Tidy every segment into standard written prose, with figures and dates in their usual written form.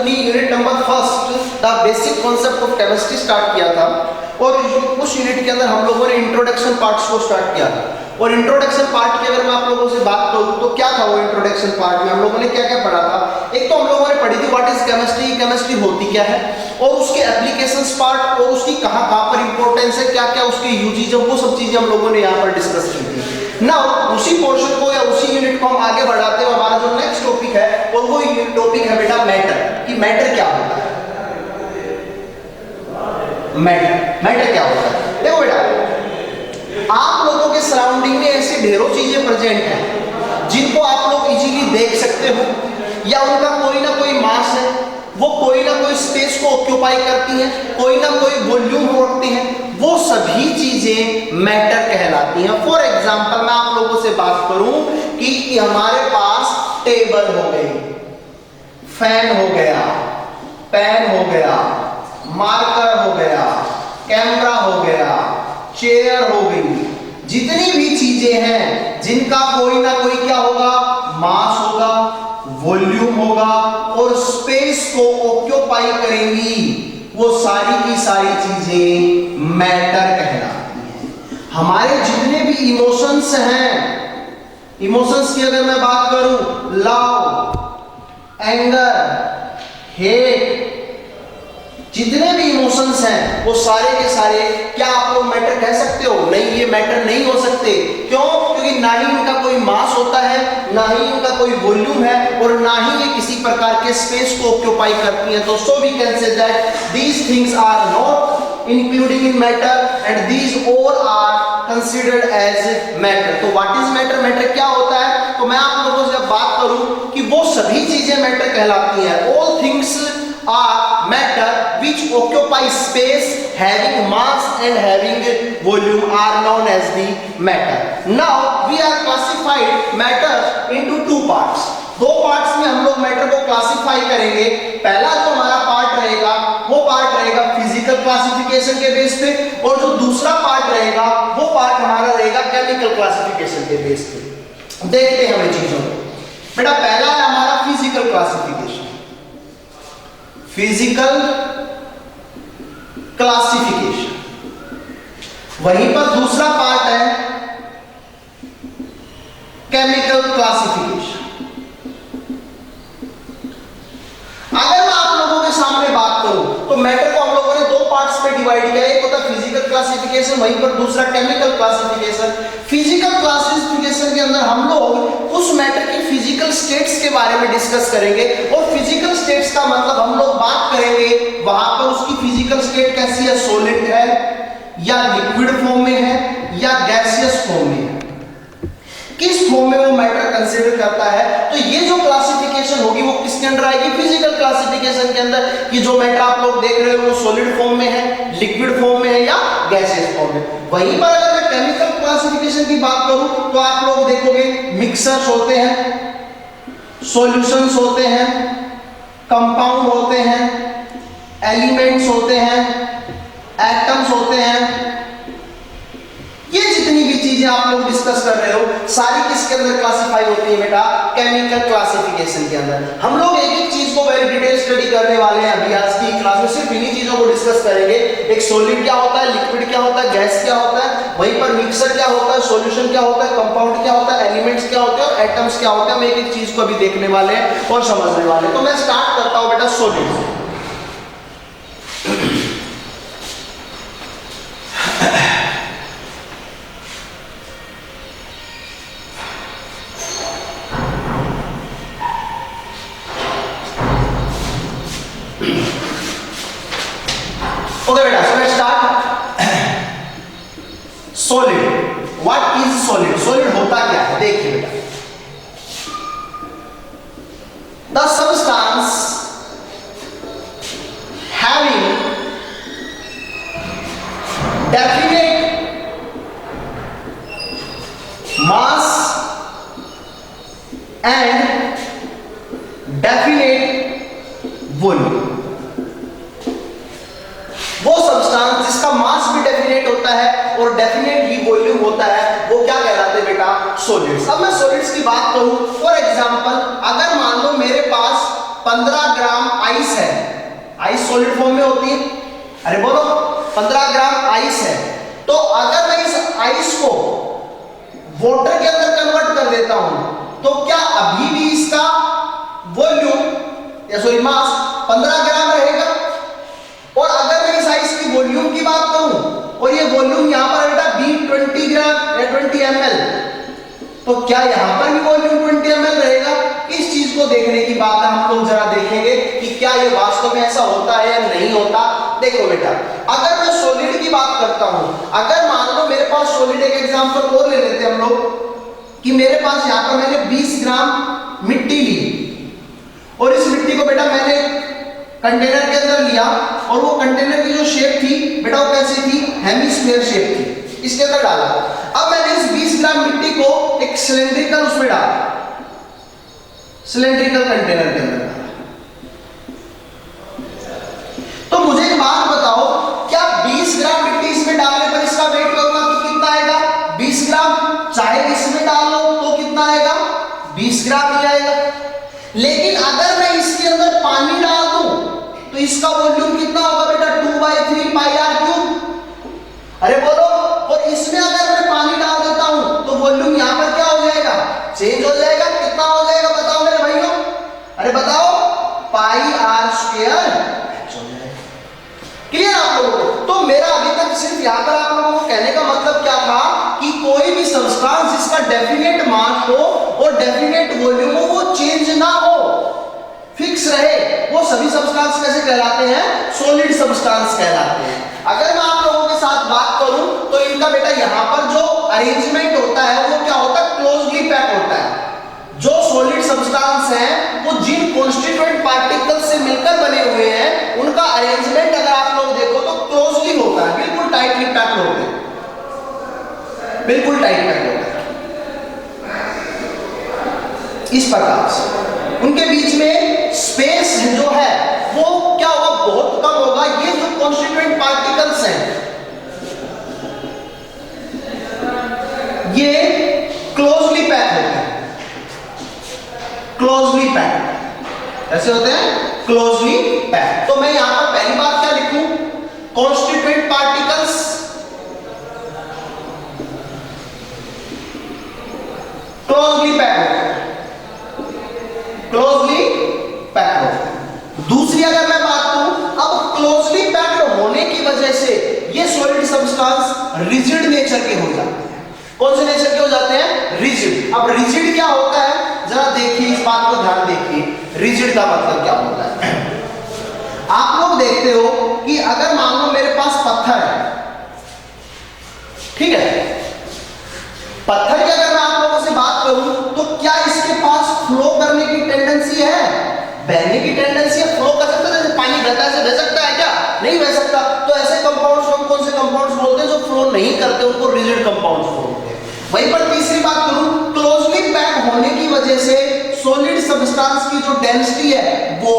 अपनी unit number first the basic concept of chemistry start किया था, और उस यूनिट के अंदर हम लोगों ने इंट्रोडक्शन पार्ट्स को स्टार्ट किया था। और इंट्रोडक्शन पार्ट की अगर मैं आप लोगों से बात करूं तो क्या था वो इंट्रोडक्शन पार्ट में हम लोगों ने क्या क्या पढ़ा था। एक तो हम लोगों ने पढ़ी थी व्हाट इज केमिस्ट्री, केमिस्ट्री होती क्या है, और उसके एप्लीकेशंस पार्ट और उसकी कहां पर इंपॉर्टेंस है, क्या क्या उसके यूजेज है, वो सब चीजें हम लोगों ने यहाँ पर डिस्कस की थी। नाउ उसी पोर्शन को या उसी यूनिट को हम आगे बढ़ाते हुए हमारा जो नेक्स्ट टॉपिक है और वो टॉपिक है बेटा मैटर, कि मैटर क्या होता है। मैटर क्या होता है, देखो बेटा आप लोगों के सराउंडिंग में ऐसी ढेरों चीजें प्रेजेंट हैं जिनको आप लोग इजीली देख सकते हो, या उनका कोई ना कोई मास है, वो कोई ना कोई स्पेस को ऑक्यूपाई करती हैं, कोई ना कोई वॉल्यूम रखती हैं, वो सभी चीजें मैटर कहलाती हैं। फॉर एग्जांपल मैं आप लोगों से बात करूं कि हमारे पास टेबल हो गई, फैन हो गया, पेन हो गया, मार्कर हो गया, कैमरा हो गया, चेयर हो गई, जितनी भी चीजें हैं जिनका कोई ना कोई क्या होगा, मास होगा, वॉल्यूम होगा और स्पेस को ऑक्यूपाई करेंगी, वो सारी की सारी चीजें मैटर कहलाती हैं। हमारे जितने भी इमोशंस हैं, इमोशंस की अगर मैं बात करूं, लव, एंगर, हेट, जितने भी इमोशंस हैं वो सारे के सारे क्या आप लोग मैटर कह सकते हो? नहीं, ये मैटर नहीं हो सकते। क्यों? क्योंकि ना ही इनका कोई मास होता है, ना ही इनका कोई वॉल्यूम है, और ना ही ये किसी प्रकार के स्पेस को ऑक्यूपाई करती हैं। तो so we can say that these things are not including in matter and these all are considered as matter. तो व्हाट इज मैटर, मैटर क्या होता है? तो मैं आप लोगों से जब बात करूं कि वो सभी चीजें मैटर कहलाती हैं, all things are matter which occupy space having mass and having volume are known as the matter. Now we are classified matter into two parts. दो पार्ट्स में हम लोग मैटर को क्लासिफाई करेंगे। पहला जो हमारा पार्ट रहेगा वो पार्ट रहेगा फिजिकल क्लासिफिकेशन के बेस पे, और जो दूसरा पार्ट रहेगा वो पार्ट हमारा रहेगा केमिकल क्लासिफिकेशन के बेस पे। देखते हैं हमें चीजों को। बेटा पहला है हमारा फिजिकल क्लासिफिकेशन, फिजिकल क्लासिफिकेशन। वहीं पर दूसरा पार्ट है केमिकल क्लासिफिकेशन। अगर मैं आप लोगों के सामने बात करूं तो मैटर को हम लोगों ने दो पार्ट्स में डिवाइड किया, एक होता है फिजिकल क्लासिफिकेशन, वहीं पर दूसरा केमिकल क्लासिफिकेशन। फिजिकल क्लासिफिकेशन के अंदर हम लोग उस मैटर की फिजिकल स्टेट्स के बारे में डिस्कस करेंगे, और फिजिकल स्टेट्स का मतलब हम लोग बात करेंगे वहां पर उसकी फिजिकल स्टेट कैसी है, सॉलिड है या लिक्विड फॉर्म में है या गैसियस फॉर्म में है, किस फॉर्म में वो मैटर कंसीडर करता है। तो ये जो क्लासिफिकेशन होगी वो किसके अंदर आएगी, फिजिकल क्लासिफिकेशन के अंदर, कि जो मैटर आप लोग देख रहे हो वो सॉलिड फॉर्म में है, लिक्विड फॉर्म में है या गैसियस फॉर्म में। वहीं पर अगर मैं केमिकल क्लासिफिकेशन की बात करूं तो आप लोग देखोगे मिक्सर्स होते हैं, सॉल्यूशंस होते हैं, कंपाउंड होते हैं, एलिमेंट्स होते हैं, एटम्स होते हैं। ये जितनी भी चीजें आप लोग डिस्कस कर रहे हो सारी किसके अंदर क्लासिफाई होती है बेटा, केमिकल क्लासिफिकेशन के अंदर। हम लोग एक एक चीज को वेरी डिटेल स्टडी करने वाले हैं अभी आज की क्लास में, सिर्फ इन्हीं चीजों को डिस्कस करेंगे। एक सॉलिड क्या होता है, लिक्विड क्या होता है, गैस क्या होता है, वहीं पर मिक्सर क्या होता है, सॉल्यूशन क्या होता है, कंपाउंड क्या होता है, एलिमेंट्स क्या होते हैं और एटम्स क्या होते हैं। हम एक एक चीज को अभी देखने वाले हैं और समझने वाले हैं। तो मैं स्टार्ट करता हूं बेटा सॉलिड से। ओके बेटा, so let's start. Solid, what is solid? Solid होता क्या है, देखिए बेटा, the substance having definite mass and definite volume. वो सब्सटेंस जिसका मास भी डेफिनेट होता है और डेफिनेट ही वॉल्यूम होता है, वो क्या कहलाते हैं बेटा, सॉलिड्स। अब मैं सॉलिड्स की बात करूं, फॉर एग्जांपल अगर मान लो मेरे पास 15 ग्राम आइस है, आइस सॉलिड फॉर्म में होती है, अरे बोलो 15 ग्राम आइस है, तो अगर मैं इस आइस को वाटर के अंदर कन्वर्ट कर देता हूं तो क्या अभी भी इसका वॉल्यूम या सॉरी मास 15 ग्राम रहेगा? और अगर मैं इस आइस की वॉल्यूम की बात करूं और ये वॉल्यूम यहां पर बेटा बी 20 ग्राम या 20 ml, तो क्या यहां पर भी वॉल्यूम 20 ml रहेगा? इस चीज को देखने की बात है, हम लोग जरा देखेंगे कि क्या ये वास्तव में ऐसा होता है या नहीं होता। देखो बेटा, अगर मैं सॉलिड की बात करता हूं, अगर मान लो मेरे पास सॉलिड, एक एग्जांपल और ले लेते हैं हम लोग कि मेरे पास यहां पर मैंने 20 ग्राम मिट्टी ली और इस मिट्टी को बेटा मैंने कंटेनर के अंदर लिया और वो कंटेनर की जो शेप थी बेटा वो कैसी थी? हेमिस्फीयर शेप थी, इसके अंदर डाला। अब मैंने इस 20 ग्राम मिट्टी को एक सिलेंड्रिकल उसमें डाला, सिलेंड्रिकल कंटेनर के अंदर डाला। तो मुझे एक बात बताओ, क्या 20 ग्राम मिट्टी इसमें डालने पर इसका वेट करूंगा तो कितना आएगा? 20 ग्राम। चाहे इसमें डालो तो कितना आएगा? 20 ग्राम ही आएगा। लेकिन अगर मैं इसके अंदर पानी डाल दूं तो इसका वॉल्यूम कितना होगा बेटा? 2/3 पाई आर क्यूब। अरे बोलो, और इसमें अगर मैं पानी डाल देता हूं तो वॉल्यूम यहां पर क्या हो जाएगा? चेंज हो जाएगा। कितना हो जाएगा बताओ मेरे भाइयों? अरे बताओ, पाई आर स्क्वायर। क्लियर आप लोगों को? तो मेरा अभी तक सिर्फ यहां पर आप लोगों को कहने का मतलब क्या था कि कोई भी सब्सटेंस जिसका डेफिनेट मास हो और डेफिनेट वॉल्यूम हो, वो चेंज ना हो, फिक्स रहे, वो सभी सब्सटेंस कैसे कहलाते हैं? सॉलिड सब्सटेंस कहलाते हैं। अगर मैं आप लोगों के साथ बात करूं तो इनका बेटा यहां पर जो अरेंजमेंट होता है वो क्या होता है? क्लोजली पैक होता है। जो सॉलिड सब्सटेंस हैं वो जिन कॉन्स्टिट्यूएंट पार्टिकल्स से मिलकर बने हुए हैं उनका अरेंजमेंट अगर आप लोग देखो तो क्लोजली होता है, बिल्कुल टाइटली पैक्ड होते हैं, बिल्कुल टाइट पैक्ड होते हैं। इस प्रकार से उनके बीच में स्पेस जो है वो क्या होगा? बहुत कम होगा। ये जो कॉन्स्टिट्यूएंट पार्टिकल्स हैं ये क्लोजली पैक होते हैं, क्लोजली पैक ऐसे होते हैं, क्लोजली पैक। तो मैं यहां पर पहली बात क्या लिखूं? कॉन्स्टिट्यूएंट पार्टिकल्स क्लोजली पैक होते हैं, क्लोजली पैक होते हैं। दूसरी अगर मैं बात करूं, अब क्लोजली पैक्ड होने की वजह से ये सॉलिड सब्सटेंस रिजिड नेचर के हो जाते हैं। कौन से नेचर के हो जाते हैं? रिजिड। अब रिजिड क्या होता है जरा देखिए, इस बात को ध्यान देखिए, रिजिड का मतलब क्या होता है? आप लोग देखते हो कि अगर मान लो मेरे पास पत्थर है, ठीक है, पत्थर की अगर मैं आप लोगों से बात करूं तो क्या इसके पास फ्लो करने की टेंडेंसी है? बहने की टेंडेंसी है? फ्लो कर सकता है? जैसे पानी बहता है बह सकता है क्या? नहीं बह सकता। तो ऐसे कंपाउंड्स हम कौन से कंपाउंड्स बोलते हैं जो फ्लो नहीं करते, उनको रिजिड कंपाउंड्स बोलते हैं। वहीं पर तीसरी बात करूं, क्लोजली पैक होने की वजह से सॉलिड सब्सटेंस की जो डेंसिटी है वो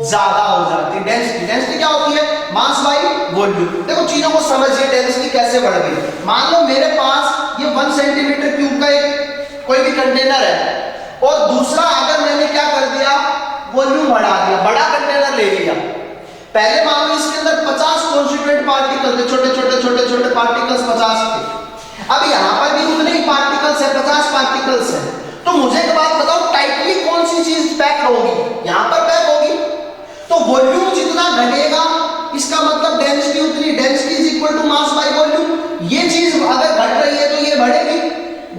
ज्यादा हो जाती है। डेंसिटी क्या होती है? मास बाय वॉल्यूम। देखो चीजों को समझिए, डेंसिटी कैसे बढ़ गई। मान लो मेरे पास ये 1 सेंटीमीटर क्यूब का एक कोई भी कंटेनर है और दूसरा अगर मैंने क्या कर दिया? वॉल्यूम बढ़ा दिया, बड़ा कंटेनर ले लिया। पहले मान लो इसके अंदर 50 कॉन्स्टिट्यूएंट पार्टिकल थे, छोटे छोटे छोटे छोटे पार्टिकल्स 50 थे। अब यहां पर भी उतने ही पार्टिकल्स है, 50 पार्टिकल्स है। तो मुझे एक बात बताओ, टाइटली कौन सी चीज पैक होगी? यहां पर पैक होगी। तो वॉल्यूम जितना घटेगा इसका मतलब डेंसिटी उतनी, density is equal to mass by volume. ये चीज अगर घट रही है तो ये बढ़ेगी,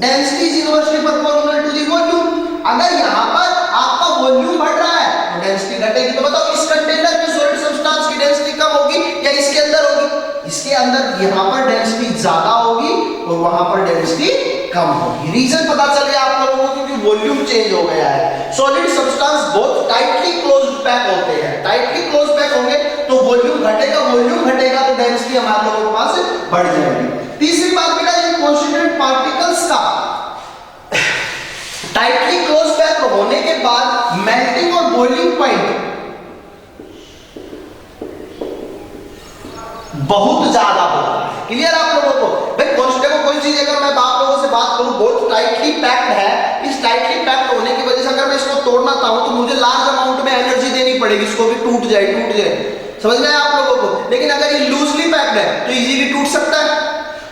density is inversely proportional to the volume. अगर यहां पर आपका वॉल्यूम बढ़ रहा है तो डेंसिटी घटेगी। तो बताओ इस कंटेनर में सॉलिड सब्सटेंस की डेंसिटी कम होगी या इसके अंदर होगी? इसके अंदर यहां पर डेंसिटी ज्यादा होगी और वहां पर डेंसिटी कम होगी। रीजन पता चल गया आप लोगों को, क्योंकि वॉल्यूम चेंज हो गया है। सॉलिड सब्सटेंस बहुत टाइटली क्लोज पैक होते हैं, टाइटली क्लोज पैक होंगे तो वॉल्यूम घटेगा, वॉल्यूम घटेगा तो डेंसिटी हमारे लोगों के पास बढ़ जाएगी। तीसरी बात बेटा, ये कॉन्स्टिट्यूएंट पार्टिकल्स का टाइटली क्लोज पैक होने के बाद मेल्टिंग और बॉइलिंग पॉइंट बहुत ज्यादा होता है। क्लियर आप लोगों को? भाई कॉन्स्टेबल कोई चीज अगर मैं आप लोगों से बात करूं बहुत टाइटली पैक्ड है, इस टाइटली पैक्ड होने की वजह से अगर मैं इसको तोड़ तोड़ना चाहूं तो मुझे लार्ज अमाउंट में एनर्जी देनी पड़ेगी, इसको भी टूट जाए। समझ में आया आप लोगों को? लेकिन अगर ये लूजली पैक्ड है तो इजीली टूट सकता है।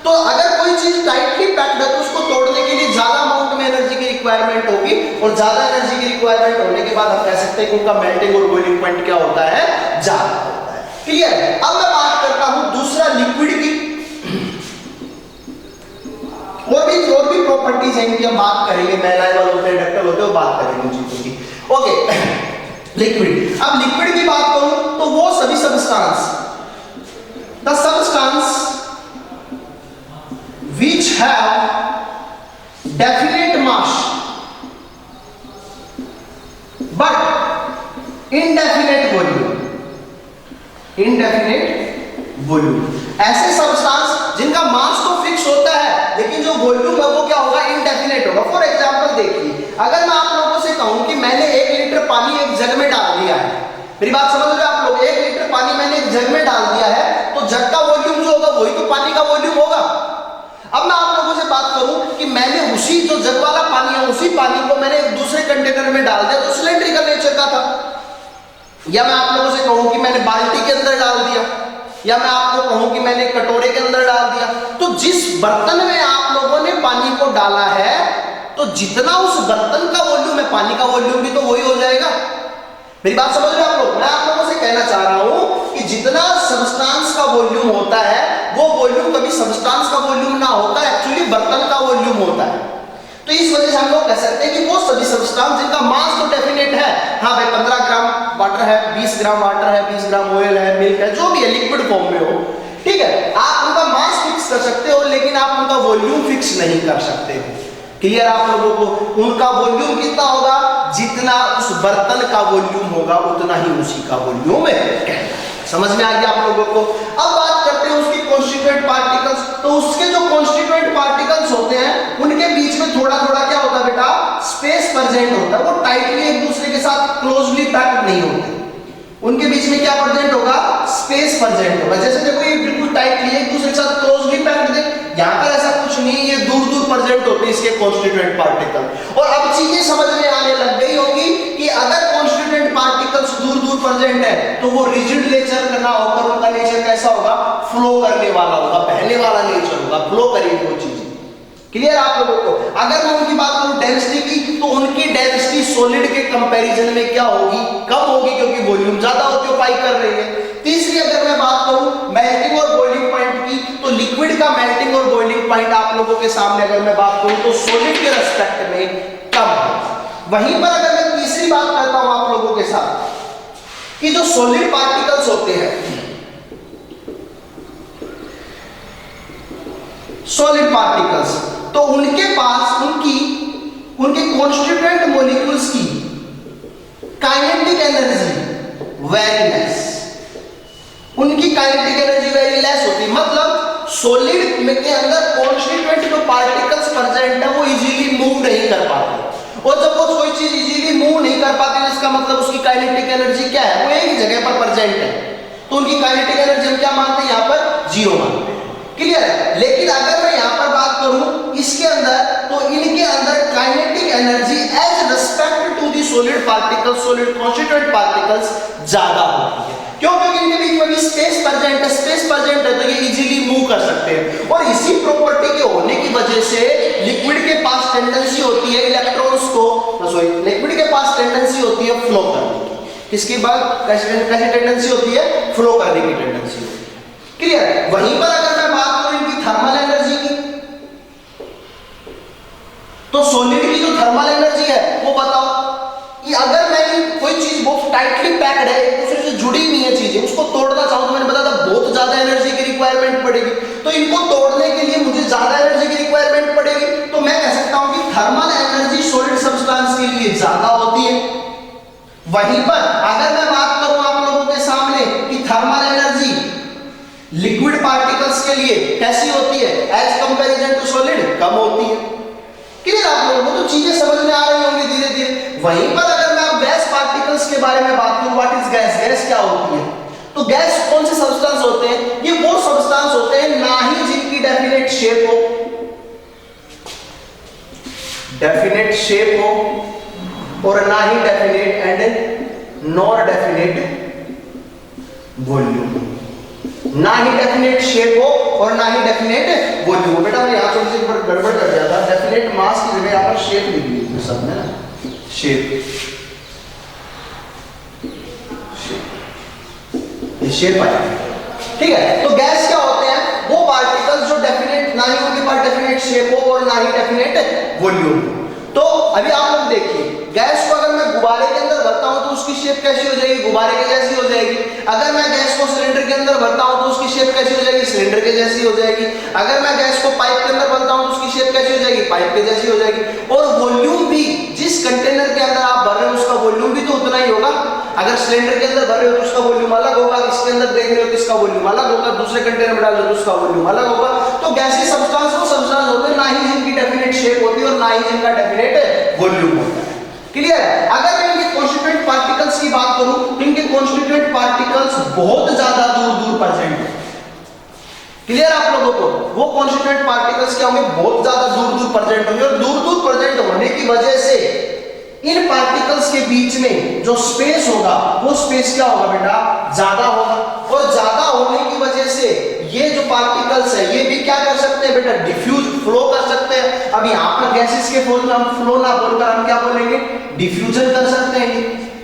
तो अगर कोई चीज टाइटली पैक्ड है तो उसको तोड़ने के लिए ज्यादा अमाउंट में एनर्जी की रिक्वायरमेंट होगी, और ज्यादा एनर्जी की रिक्वायरमेंट होने के बाद हम कह सकते हैं कि उनका मेल्टिंग और बॉइलिंग पॉइंट क्या होता है, ज्यादा होता है। क्लियर? अब मैं बात करता हूं दूसरा लिक्विड की। और भी प्रॉपर्टीज हैं कि हम बात करेंगे, मैलाइबल होते हैं, डक्टाइल होते हैं, वो बात करेंगे उन चीजों की। Okay, liquid. अब लिक्विड की बात करूं तो वो सभी substance, the substance which have definite mass but indefinite volume, ऐसे सब्सटेंस जिनका मास तो फिक्स होता है लेकिन जो वॉल्यूम है वो क्या होगा, इनडेफिनेट होगा। फॉर एग्जांपल देखिए, अगर मैं आप लोगों से कहूं कि मैंने 1 लीटर पानी एक जग में डाल दिया है, मेरी बात समझ रहे हो आप लोग? 1 लीटर पानी मैंने एक जग में डाल दिया है, तो जग का वॉल्यूम जो होगा वही तो पानी का वॉल्यूम होगा। अब मैं आप लोगों से बात करूं कि मैंने उसी जो जग वाला पानी है उसी पानी को मैंने एक दूसरे कंटेनर में डाल दिया, तो सिलेंड्रिकल नेचर का था। या मैं आप लोगों से कहूं कि मैंने बाल्टी के अंदर डाल दिया, या मैं आपको कहूं कि मैंने कटोरे के अंदर डाल दिया, तो जिस बर्तन में आप लोगों ने पानी को डाला है तो जितना उस बर्तन का वॉल्यूम है पानी का वॉल्यूम भी तो वही हो जाएगा। मेरी बात समझ रहे हो आप लोग? मैं आप लोगों से कहना चाह रहा हूं कि जितना सब्सटेंस का वॉल्यूम होता है वो वॉल्यूम कभी सब्सटेंस का वॉल्यूम ना होता, एक्चुअली बर्तन का वॉल्यूम होता है। तो इस वजह से हम लोग कह सकते हैं कि वो सभी सब्सटेंस जिनका मास तो डेफिनेट है, हाँ भाई 15 ग्राम वाटर है, 20 ग्राम वाटर है, 20 ग्राम ऑयल है, मिल्क है, जो भी है लिक्विड फॉर्म में हो, ठीक है, आप उनका मास फिक्स कर सकते हो लेकिन आप उनका वॉल्यूम फिक्स नहीं कर सकते हो। क्लियर आप लोगों को? उनका वॉल्यूम कितना होगा, जितना उस बर्तन का वॉल्यूम होगा उतना ही उसी का वॉल्यूम है। समझ में आ गया आप लोगों को? अब बात करते हैं उसकी कॉन्स्टिट्यूएंट पार्टिकल्स। तो उसके जो कॉन्स्टिट्यूएंट पार्टिकल्स होते हैं उनके बीच में थोड़ा थोड़ा क्या होता है बेटा, स्पेस प्रेजेंट होता है। वो टाइटली एक दूसरे के साथ क्लोजली पैक्ड नहीं होते, उनके बीच में क्या प्रेजेंट होगा, स्पेस प्रेजेंट होगा। जैसे देखो ये बिल्कुल टाइटली एक दूसरे के साथ क्लोजली पैक्ड है, यहां पर ऐसा कुछ नहीं, ये दूर दूर प्रेजेंट होते हैं इसके कॉन्स्टिट्यूएंट पार्टिकल। और अब चीजें समझ में आने लग गई होगी कि अगर कॉन्स्टिट्यूएंट पार्टिकल्स दूर दूर प्रेजेंट है तो वो रिजिड नेचर का ना होकर उनका नेचर कैसा होगा, फ्लो करने वाला होगा, बहने वाला नेचर होगा, फ्लो करेगी वो चीजें। क्लियर आप लोगों को? अगर मैं उनकी बात करूं डेंसिटी की, तो उनकी डेंसिटी सॉलिड के कंपैरिजन में क्या होगी, कम होगी, क्योंकि वॉल्यूम ज्यादा ऑक्यूपाई कर रही है। तीसरी अगर मैं बात करूं मेल्टिंग और बॉइलिंग पॉइंट की, तो लिक्विड का मेल्टिंग और बॉइलिंग पॉइंट आप लोगों के सामने अगर मैं बात करूं तो सॉलिड के रेस्पेक्ट में कम है। वहीं पर अगर मैं तीसरी बात करता हूं आप लोगों के साथ कि जो सॉलिड पार्टिकल्स होते हैं, सॉलिड पार्टिकल्स, तो उनके पास उनके कॉन्स्टिट्यूएंट मॉलिक्यूल्स की काइनेटिक एनर्जी वेरी लेस, उनकी काइनेटिक एनर्जी वेरी लेस होती है। मतलब सॉलिड में के अंदर कॉन्स्टिट्यूएंट जो पार्टिकल्स प्रेजेंट है वो इजीली मूव नहीं कर पाते, और जब वो कोई चीज इजीली मूव नहीं कर पाती तो इसका मतलब उसकी काइनेटिक एनर्जी क्या है, वो एक जगह पर प्रेजेंट है, तो उनकी काइनेटिक एनर्जी हम क्या मानते हैं, यहां पर जीरो मानते हैं। क्लियर है? लेकिन अगर मैं यहां पर बात करूं इसके अंदर, तो इनके अंदर kinetic energy as respect to the solid particles, solid constituent particles ज्यादा होती है। क्यों? क्योंकि इनके बीच में भी स्पेस प्रेजेंट है, स्पेस प्रेजेंट है तो ये इजीली मूव कर सकते हैं। और इसी प्रॉपर्टी के होने की वजह से लिक्विड के पास टेंडेंसी होती है इलेक्ट्रॉन्स को, लिक्विड के पास टेंडेंसी होती है फ्लो करने की। किसकी बात, कैसी टेंडेंसी होती है, फ्लो करने की टेंडेंसी होती है। क्लियर? वहीं पर अगर मैं बात करूं इनकी थर्मल एनर्जी की, तो सॉलिड की जो थर्मल एनर्जी है वो बताओ कि अगर मैं कोई चीज बहुत टाइटली पैक्ड है, एक दूसरे से जुड़ी नहीं है चीजें, उसको तोड़ना चाहूं तो मैंने बताया था बहुत ज्यादा एनर्जी की रिक्वायरमेंट पड़ेगी, तो इनको तोड़ने के लिए मुझे ज्यादा एनर्जी की रिक्वायरमेंट पड़ेगी। तो मैं कह सकता हूं कि थर्मल एनर्जी सॉलिड सब्सटेंस के लिए ज्यादा होती है। वहीं पर अगर मैं बात करूं आप लोगों के सामने कि थर्मल एनर्जी लिक्विड पार्टिकल्स के लिए कैसी होती है, एज कंपैरिजन टू सॉलिड कम होती है। क्लियर आप लोगों को? तो चीजें समझ में आ रही होंगी धीरे धीरे। वहीं पर अगर मैं गैस पार्टिकल्स के बारे में बात करूं, व्हाट इज गैस, गैस क्या होती है, तो गैस कौन से सब्सटेंस होते हैं, ये वो सब्सटेंस होते हैं ना ही जिनकी डेफिनेट शेप हो, डेफिनेट शेप हो, और ना ही definite and nor definite volume, ना ही डेफिनेट शेप हो और ना ही डेफिनेट वॉल्यूम हो। बेटा मैं यहां थोड़ी सी गड़बड़ कर दिया था, डेफिनेट मास की जगह यहां पर शेप लिख ली सब में ना, शेप, ये शेप आया, ठीक है। तो गैस क्या होते हैं, वो पार्टिकल्स जो डेफिनेट, ना ही उनके पास डेफिनेट शेप हो और ना ही डेफिनेट वॉल्यूम हो। तो अभी आप लोग देखिए, गैस को अगर मैं गुब्बारे के अंदर भरता हूं तो उसकी शेप कैसी हो जाएगी, गुब्बारे के जैसी हो जाएगी। अगर मैं गैस को सिलेंडर के अंदर भरता हूं तो उसकी शेप कैसी हो जाएगी, सिलेंडर के जैसी हो जाएगी। अगर मैं गैस को पाइप के अंदर भरता हूं तो उसकी शेप कैसी हो जाएगी, पाइप के जैसी हो जाएगी। और वॉल्यूम भी, जिस कंटेनर के अंदर आप भर रहे हो उसका वॉल्यूम भी तो उतना ही होगा। अगर सिलेंडर के अंदर भर रहे हो तो उसका वॉल्यूम अलग होगा, इसके अंदर देख रहे हो तो इसका वॉल्यूम अलग होगा, दूसरे कंटेनर में डाल रहे हो तो उसका वॉल्यूम अलग होगा। तो गैसीय सब्सटेंस वो सब्सटेंस होते हैं ना ही जिनकी डेफिनेट शेप होती है और ना ही जिनका डेफिनेट वॉल्यूम होता है। क्लियर है। अगर मैं इनके कॉन्स्टिट्यूएंट पार्टिकल्स की बात करूं तो इनके कॉन्स्टिट्यूएंट पार्टिकल्स बहुत ज्यादा दूर दूर प्रेजेंट है। क्लियर आप लोगों को, वो कॉन्स्टिट्यूएंट पार्टिकल्स क्या होंगे, बहुत ज्यादा दूर दूर प्रेजेंट होंगे। और दूर दूर प्रेजेंट होने की वजह से इन पार्टिकल्स के बीच में जो स्पेस होगा वो स्पेस क्या होगा बेटा, ज्यादा होगा। और ज्यादा होने की वजह से ये जो पार्टिकल्स है ये भी क्या कर सकते हैं बेटा, डिफ्यूज, फ्लो कर सकते हैं। अब यहाँ पर गैसेस के फॉर्म में हम फ्लो ना बोलकर हम क्या बोलेंगे, डिफ्यूजन कर सकते हैं,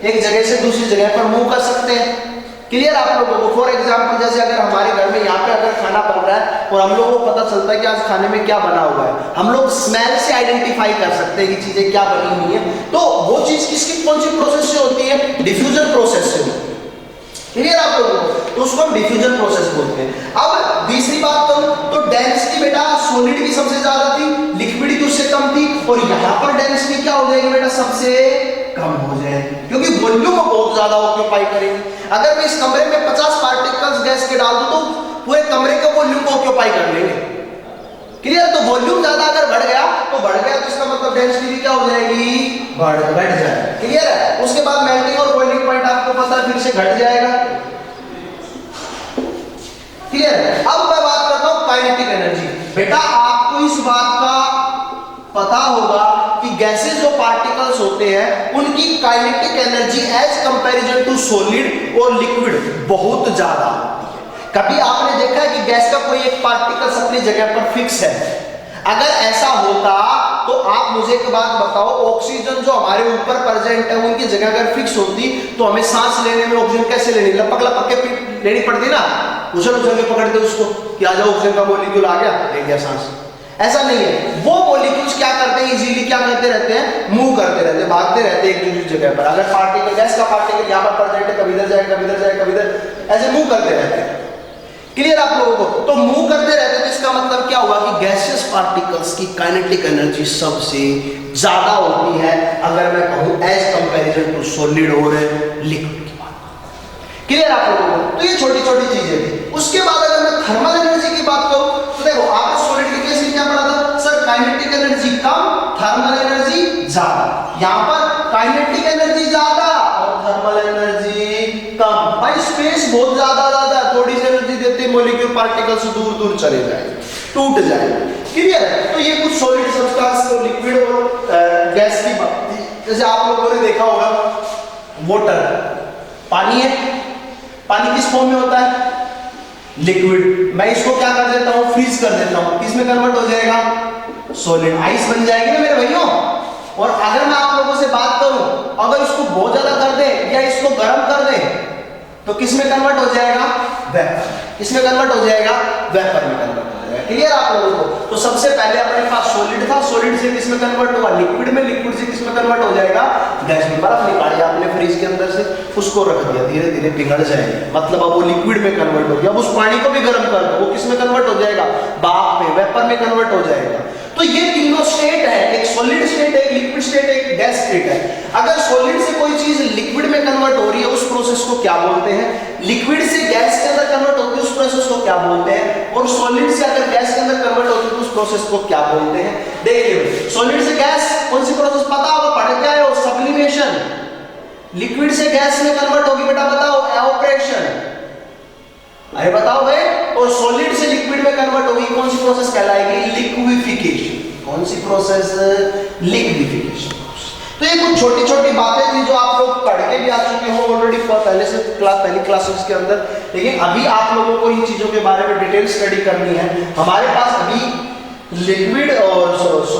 एक जगह से दूसरी जगह पर मूव कर सकते हैं। क्लियर आप लोगों को। फॉर एग्जांपल जैसे अगर हमारे घर में यहाँ पे अगर खाना बन रहा है और हम लोगों को पता चलता है कि आज खाने में क्या बना हुआ है, हम लोग स्मेल से आइडेंटिफाई कर सकते हैं कि चीजें क्या बनी हुई है। तो वो चीज किसकी, कौन सी प्रोसेस से होती है, डिफ्यूजन प्रोसेस से होती है। क्लियर आप लोगों को, तो उसको हम डिफ्यूजन प्रोसेस बोलते हैं। अब तीसरी बात करूं तो डेंसिटी बेटा सॉलिड की सबसे ज्यादा थी, लिक्विड की उससे कम थी। और यहाँ पर डेंसिटी क्या हो जाएगी बेटा, सबसे कम हो जाएगी, क्योंकि वॉल्यूम बहुत ज्यादा ऑक्यूपाई करेंगे। अगर मैं इस कमरे में 50 पार्टिकल्स गैस के डाल दूं तो पूरे कमरे के वॉल्यूम को ऑक्यूपाई कर लेंगे। क्लियर। तो वॉल्यूम ज्यादा अगर बढ़ गया तो इसका मतलब डेंसिटी भी क्या हो जाएगी, बढ़ जाएगी। क्लियर है। उसके बाद मेल्टिंग और बॉइलिंग पॉइंट आपको पता है, फिर से घट जाएगा। क्लियर है। अब मैं बात करता हूं काइनेटिक एनर्जी। बेटा आपको इस बात का पता होगा कि गैसेस जो पार्टिकल्स होते हैं उनकी kinetic energy as comparison to solid और लिक्विड बहुत ज्यादा होती है। कभी आपने देखा है कि गैस का कोई एक पार्टिकल अपनी जगह पर फिक्स है? अगर ऐसा होता तो आप मुझे एक बात बताओ, ऑक्सीजन जो हमारे ऊपर प्रेजेंट है उनकी जगह अगर फिक्स होती तो हमें सांस लेने में ऑक्सीजन कैसे लेनी, लपक लपक के लेनी पड़ती ना, उछल उछल के पकड़ते उसको कि आ जाओ ऑक्सीजन का मॉलिक्यूल आ गया, ले गया सांस। ऐसा नहीं है। वो मॉलिक्यूल्स क्या करते हैं, इजीली क्या करते रहते हैं, मूव करते रहते हैं, भागते रहते हैं एक दूसरी जगह पर। अगर पार्टिकल, गैस का पार्टिकल यहाँ पर प्रेजेंट है, कभी इधर जाए कभी इधर जाए कभी इधर, ऐसे मूव करते रहते हैं। क्लियर आप लोगों को। तो मूव करते रहते हैं तो इसका मतलब क्या हुआ कि गैसियस पार्टिकल्स की काइनेटिक एनर्जी सबसे ज्यादा होती है अगर मैं कहूं एज कंपैरिजन टू सॉलिड और लिक्विड की बात। क्लियर आप लोगों को। तो ये छोटी छोटी चीजें थी। उसके बाद अगर मैं थर्मल एनर्जी की बात करूं तो देखो आपने सॉलिड के केस में क्या पढ़ा था सर, काइनेटिक एनर्जी कम, थर्मल एनर्जी ज्यादा। यहां पर काइनेटिक एनर्जी ज्यादा और थर्मल एनर्जी कम। भाई स्पेस बहुत ज्यादा थोड़ी सी एनर्जी देते मॉलिक्यूल पार्टिकल्स दूर दूर चले जाए, टूट जाए। क्लियर है। तो ये कुछ सॉलिड सब्सटेंस और लिक्विड और गैस की बात थी। जैसे आप लोगों ने देखा होगा वाटर, पानी है, पानी किस फॉर्म में होता है, लिक्विड। मैं इसको क्या कर देता हूं, फ्रीज कर देता हूं, किसमें कन्वर्ट हो जाएगा, सॉलिड, आइस बन जाएगी ना मेरे भाइयों। और अगर मैं आप लोगों से बात करूं, अगर इसको बहुत ज्यादा कर दे या इसको गर्म कर दे तो किसमें कन्वर्ट हो जाएगा, वेपर। किसमें कन्वर्ट हो जाएगा, वेपर में कन्वर्ट हो जाएगा। क्लियर आप लोगों को। तो सबसे पहले अपने पास सॉलिड था, सॉलिड से किसमें कन्वर्ट हुआ, लिक्विड में, लिक्विड से किसमें कन्वर्ट हो जाएगा, गैस में। बर्फ निकाली आपने फ्रिज के अंदर से, उसको रख दिया, धीरे धीरे पिघल जाएगा, मतलब अब वो लिक्विड में कन्वर्ट हो गया। अब उस पानी को भी गर्म कर दो, वो किसमें कन्वर्ट हो जाएगा, भाप में, वेपर में कन्वर्ट हो जाएगा। तो ये तीनों स्टेट है, एक सॉलिड स्टेट है, एक लिक्विड स्टेट है, एक गैस स्टेट है। अगर सॉलिड से कोई चीज लिक्विड में कन्वर्ट हो रही है उस प्रोसेस को क्या बोलते हैं, लिक्विड से गैस के अंदर कन्वर्ट होती है उस प्रोसेस को क्या बोलते हैं, और सॉलिड से अगर गैस के अंदर कन्वर्ट होती है उस प्रोसेस को क्या बोलते हैं। देखिए सॉलिड से गैस कौन सी प्रोसेस पता होगा, पढ़ के आए हो, सब्लिमेशन। लिक्विड से गैस में कन्वर्ट होगी बेटा, बताओ, एवापोरेशन। अरे बताओ भाई। और सॉलिड से लिक्विड में कन्वर्ट होगी, कौन सी प्रोसेस कहलाएगी, लिक्विफिकेशन। कौन सी प्रोसेस, लिक्विफिकेशन। तो ये कुछ छोटी छोटी बातें थी जो आप लोग पढ़ के भी आ चुके हो ऑलरेडी पहले से पहली क्लासेस के अंदर, लेकिन अभी आप लोगों को इन चीजों के बारे में डिटेल स्टडी करनी है। हमारे पास अभी लिक्विड और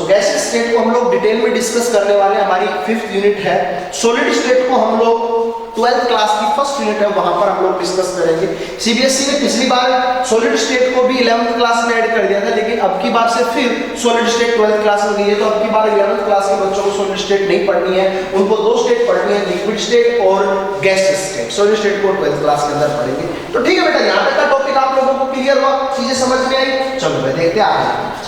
गैसियस स्टेट को हम लोग डिटेल में डिस्कस करने वाले हैं। हमारी 5th यूनिट है। सॉलिड स्टेट को हम लोग 12th क्लास की 1st यूनिट है, वहां पर हम लोग डिस्कस करेंगे। सीबीएसई ने पिछली बार सॉलिड स्टेट को भी 11th क्लास में ऐड कर दिया था, लेकिन अब की बार से फिर सॉलिड स्टेट 12th क्लास में गई है, तो अब की बार 11th क्लास के बच्चों को सॉलिड स्टेट नहीं पढ़नी है, उनको 2 स्टेट पढ़नी है, लिक्विड स्टेट और गैसियस स्टेट। सॉलिड स्टेट को 12th क्लास के अंदर पढ़ेंगे। तो ठीक है बेटा, यहाँ तक का टॉपिक आप लोगों को क्लियर हुआ, चीजें समझ में आई? चलो भाई देखते हैं आगे।